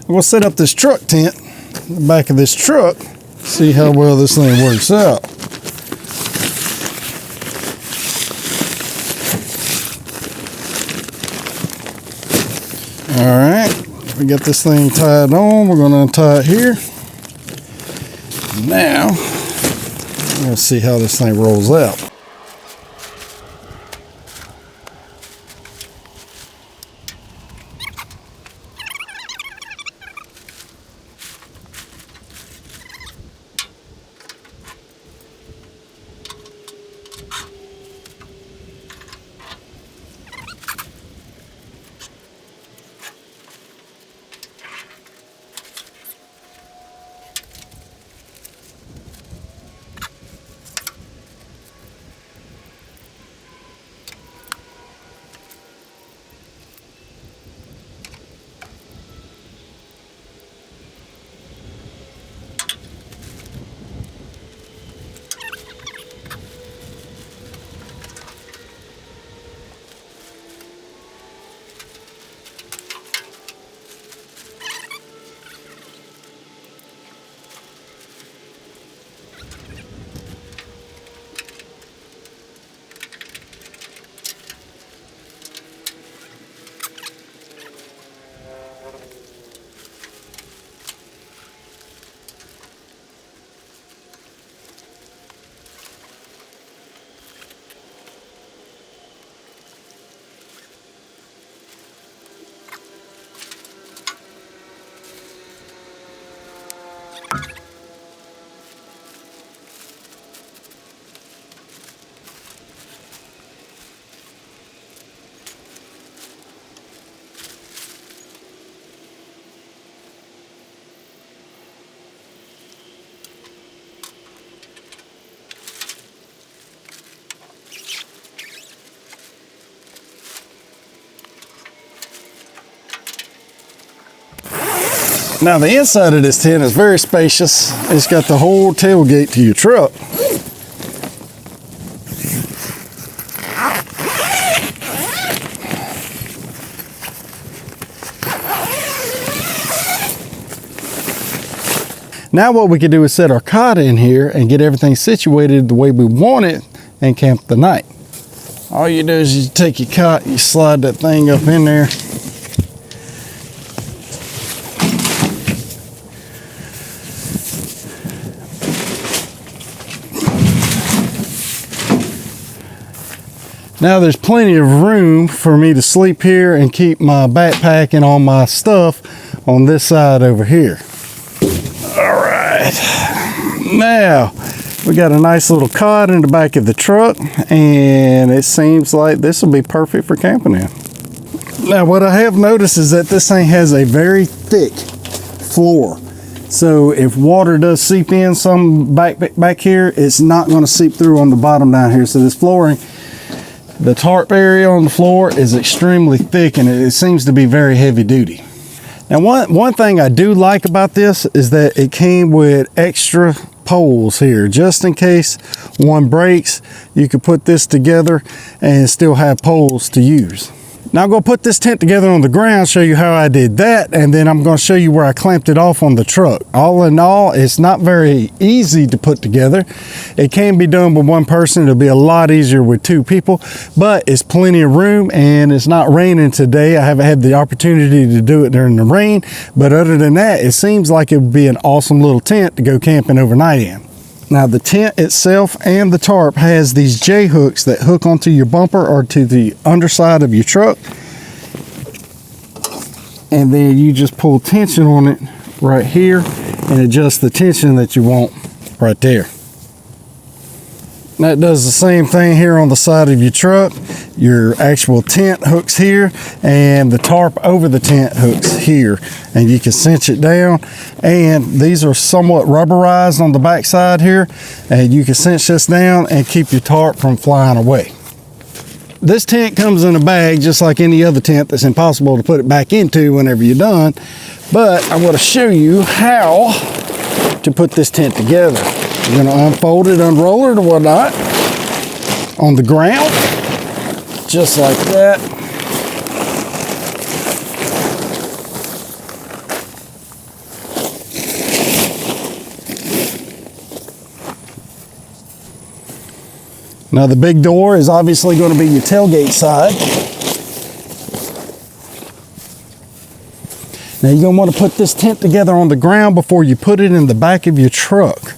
We'll set up this truck tent in the back of this truck, see how well this thing works out. All right, we got this thing tied on. We're going to untie it here. Now, let's see how this thing rolls out. Now the inside of this tent is very spacious. It's got the whole tailgate to your truck. Now what we can do is set our cot in here and get everything situated the way we want it and camp the night. All you do is you take your cot, you slide that thing up in there. Now there's plenty of room for me to sleep here and keep my backpack and all my stuff on this side over here. All right, now we got a nice little cot in the back of the truck, and it seems like this will be perfect for camping in. Now what I have noticed is that this thing has a very thick floor. So if water does seep in some back here, it's not going to seep through on the bottom down here. So this flooring, the tarp area on the floor is extremely thick, and it seems to be very heavy duty. Now one thing I do like about this is that it came with extra poles here, just in case one breaks. You could put this together and still have poles to use. Now I'm going to put this tent together on the ground, show you how I did that, and then I'm going to show you where I clamped it off on the truck. All in all, it's not very easy to put together. It can be done with one person. It'll be a lot easier with two people, but it's plenty of room, and it's not raining today. I haven't had the opportunity to do it during the rain, but other than that, it seems like it would be an awesome little tent to go camping overnight in. Now the tent itself and the tarp has these J-hooks that hook onto your bumper or to the underside of your truck. And then you just pull tension on it right here and adjust the tension that you want right there. That does the same thing here on the side of your truck. Your actual tent hooks here, and the tarp over the tent hooks here, and you can cinch it down. And these are somewhat rubberized on the back side here, and you can cinch this down and keep your tarp from flying away. This tent comes in a bag just like any other tent that's impossible to put it back into whenever you're done, but I want to show you how to put this tent together. You're going to unfold it, unroll it or whatnot on the ground, just like that. Now the big door is obviously going to be your tailgate side. Now you're going to want to put this tent together on the ground before you put it in the back of your truck.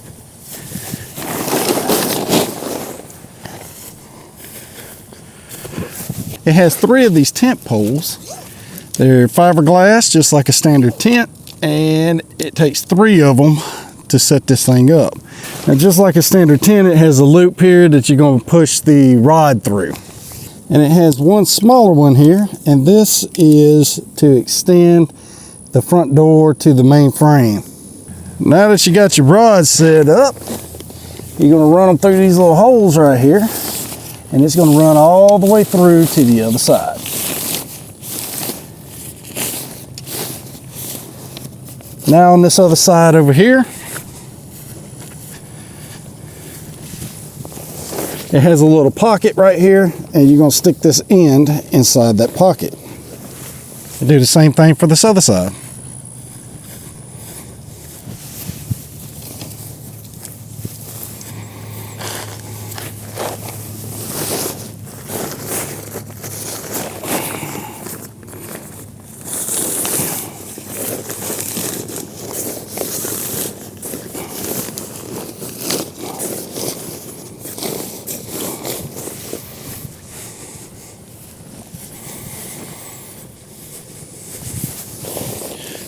It has 3 of these tent poles. They're fiberglass, just like a standard tent, and it takes 3 of them to set this thing up. Now, just like a standard tent, it has a loop here that you're going to push the rod through. And it has one smaller one here, and this is to extend the front door to the main frame. Now that you got your rods set up, you're going to run them through these little holes right here, and it's going to run all the way through to the other side. Now on this other side over here, it has a little pocket right here, and you're going to stick this end inside that pocket. Do the same thing for this other side.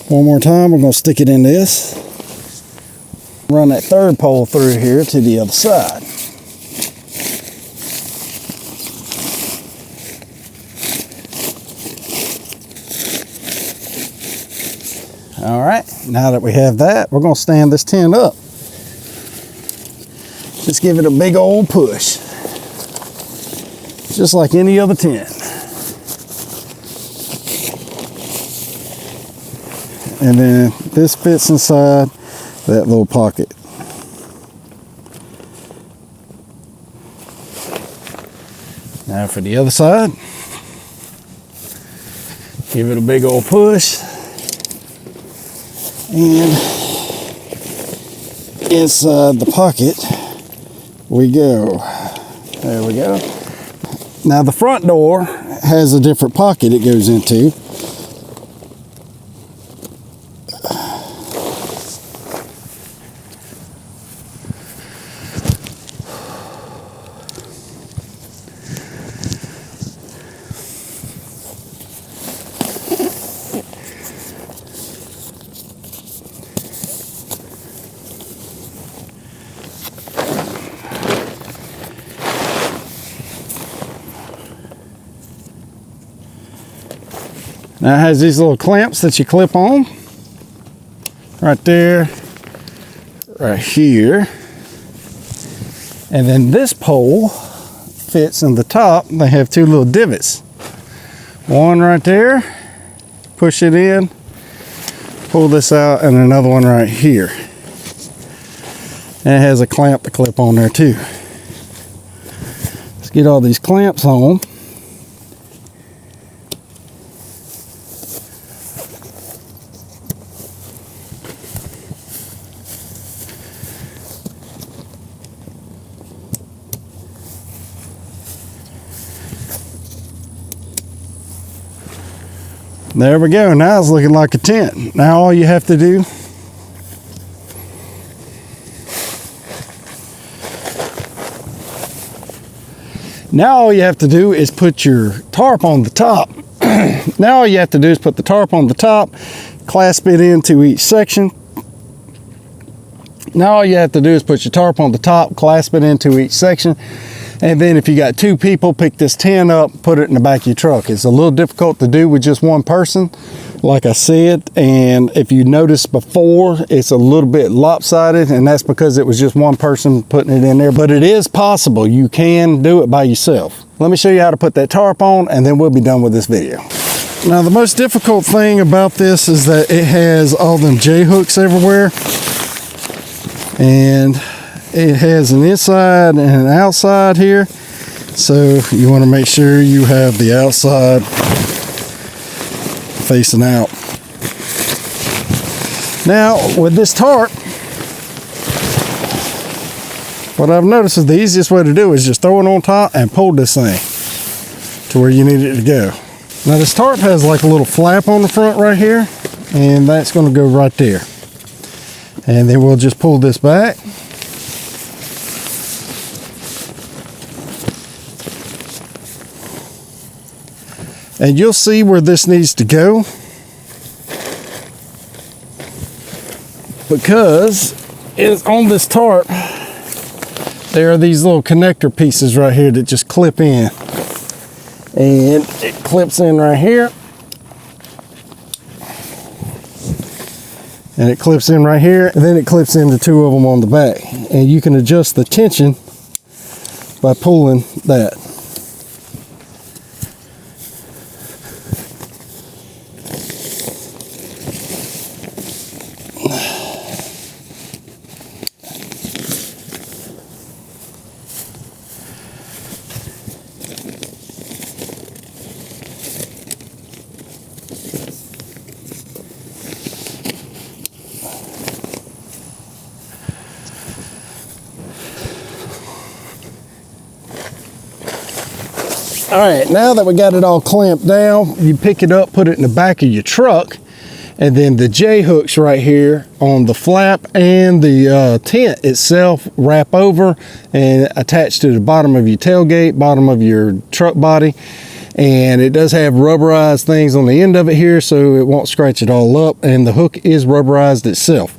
One more time, we're going to stick it in this. Run that 3rd pole through here to the other side. All right, now that we have that, we're going to stand this tent up. Just give it a big old push. Just like any other tent. And then this fits inside that little pocket. Now for the other side, give it a big old push, and inside the pocket we go. There we go. Now the front door has a different pocket it goes into. Now it has these little clamps that you clip on. Right there, right here. And then this pole fits in the top. They have 2 little divots. One right there, push it in, pull this out, and another one right here. And it has a clamp to clip on there too. Let's get all these clamps on. There we go. Now it's looking like a tent. Now all you have to do is put your tarp on the top. Now all you have to do is put the tarp on the top, clasp it into each section. Now all you have to do is put your tarp on the top, clasp it into each section. And then if you got 2 people, pick this tent up, put it in the back of your truck. It's a little difficult to do with just one person, like I said. And if you noticed before, it's a little bit lopsided, and that's because it was just one person putting it in there. But it is possible. You can do it by yourself. Let me show you how to put that tarp on, and then we'll be done with this video. Now, the most difficult thing about this is that it has all them J-hooks everywhere. And it has an inside and an outside here, so you want to make sure you have the outside facing out. Now with this tarp, What I've noticed is the easiest way to do is just throw it on top and pull this thing to where you need it to go. Now this tarp has like a little flap on the front right here, and that's going to go right there. And then we'll just pull this back. And you'll see where this needs to go, because it's on this tarp. There are these little connector pieces right here that just clip in. And it clips in right here. And it clips in right here. And then it clips into two of them on the back. And you can adjust the tension by pulling that. All right, now that we got it all clamped down, you pick it up, put it in the back of your truck, and then the J-hooks right here on the flap and the tent itself wrap over and attach to the bottom of your tailgate, bottom of your truck body. And it does have rubberized things on the end of it here, so it won't scratch it all up, and the hook is rubberized itself.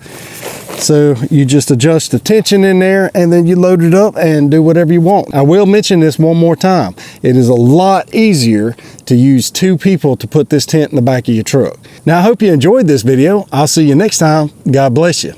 So you just adjust the tension in there, and then you load it up and do whatever you want. I will mention this one more time. It is a lot easier to use two people to put this tent in the back of your truck. Now, I hope you enjoyed this video. I'll see you next time. God bless you.